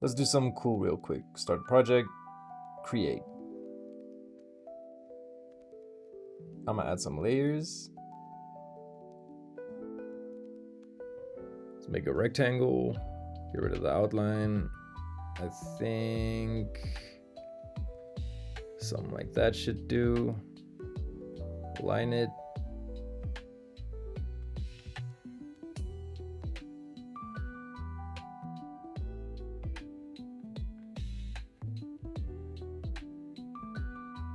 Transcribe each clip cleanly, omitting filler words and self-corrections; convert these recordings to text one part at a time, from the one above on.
Let's do something cool real quick. Start project, create. I'm gonna add some layers. Let's make a rectangle, get rid of the outline. I think something like that should do. Line it.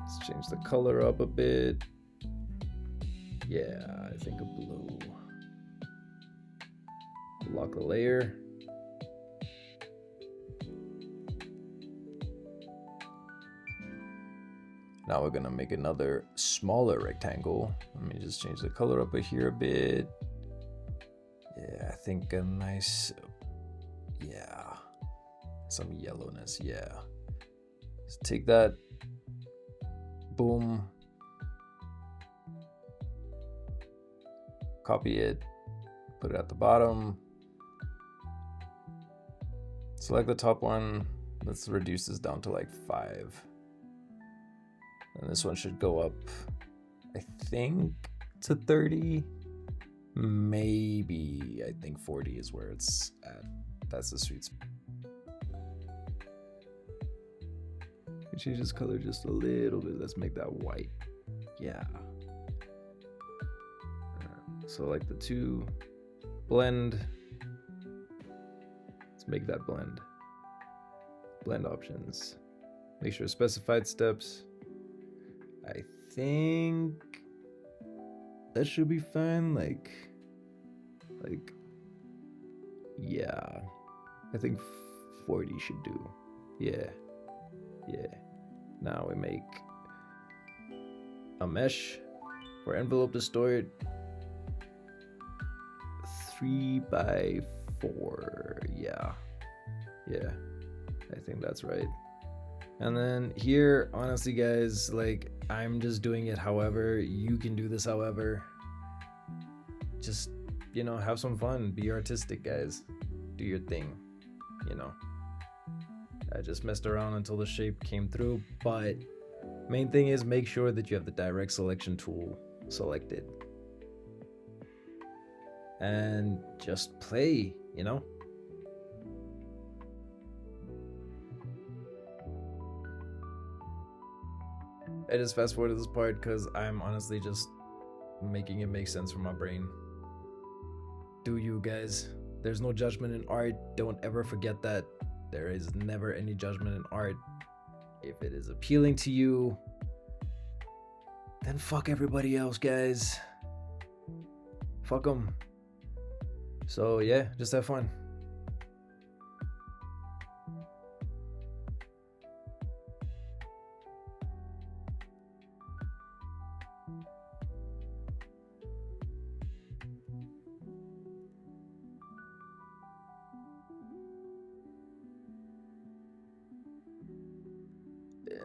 Let's change the color up a bit. Yeah, I think a blue. Lock the layer. Now we're gonna make another smaller rectangle. Let me just change the color up here a bit. Yeah, I think a nice, yeah, some yellowness, yeah. Let's take that, boom. Copy it, put it at the bottom. Select the top one. Let's reduce this down to like 5. And this one should go up, I think, to 30. Maybe, I think 40 is where it's at. That's the sweet spot. Change this color just a little bit. Let's make that white. Yeah. Select the two, blend. Let's make that blend. Blend options. Make sure specified steps. I think that should be fine. Like, yeah. I think 40 should do. Yeah. Now we make a mesh for envelope distort. 3x4. Yeah, I think that's right. And then here, honestly guys, like, I'm just doing it however. You can do this however. Just, you know, have some fun, be artistic, guys. Do your thing, you know. I just messed around until the shape came through, but main thing is make sure that you have the direct selection tool selected. And just play, you know? I just fast forward to this part because I'm honestly just making it make sense for my brain. Do you guys? There's no judgment in art. Don't ever forget that. There is never any judgment in art. If it is appealing to you, then fuck everybody else, guys. Fuck them. So yeah, just have fun.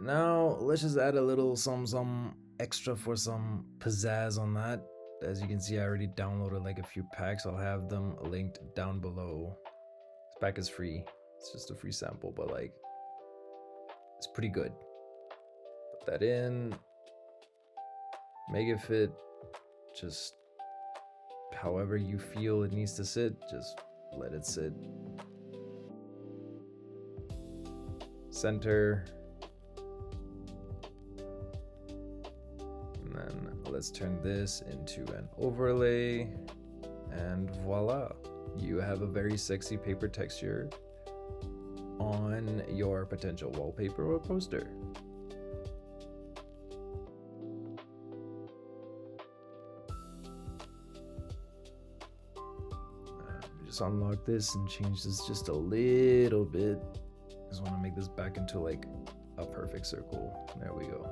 Now let's just add a little some extra for some pizzazz on that. As you can see, I already downloaded like a few packs. I'll have them linked down below. This pack is free. It's just a free sample, but like, it's pretty good. Put that in. Make it fit just however you feel it needs to sit. Just let it sit. Center. And then let's turn this into an overlay, and voila, you have a very sexy paper texture on your potential wallpaper or poster. Just unlock this and change this just a little bit. Just want to make this back into like a perfect circle. There we go.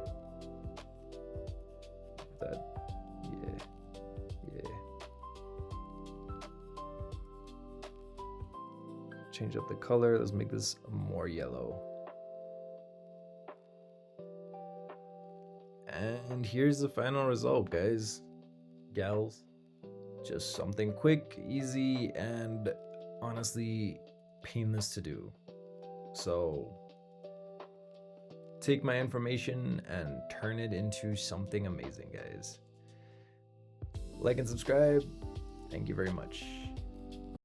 That, yeah. Change up the color. Let's make this more yellow. And here's the final result, guys, gals. Just something quick, easy, and honestly painless to do. So take my information and turn it into something amazing, guys. Like and subscribe. Thank you very much.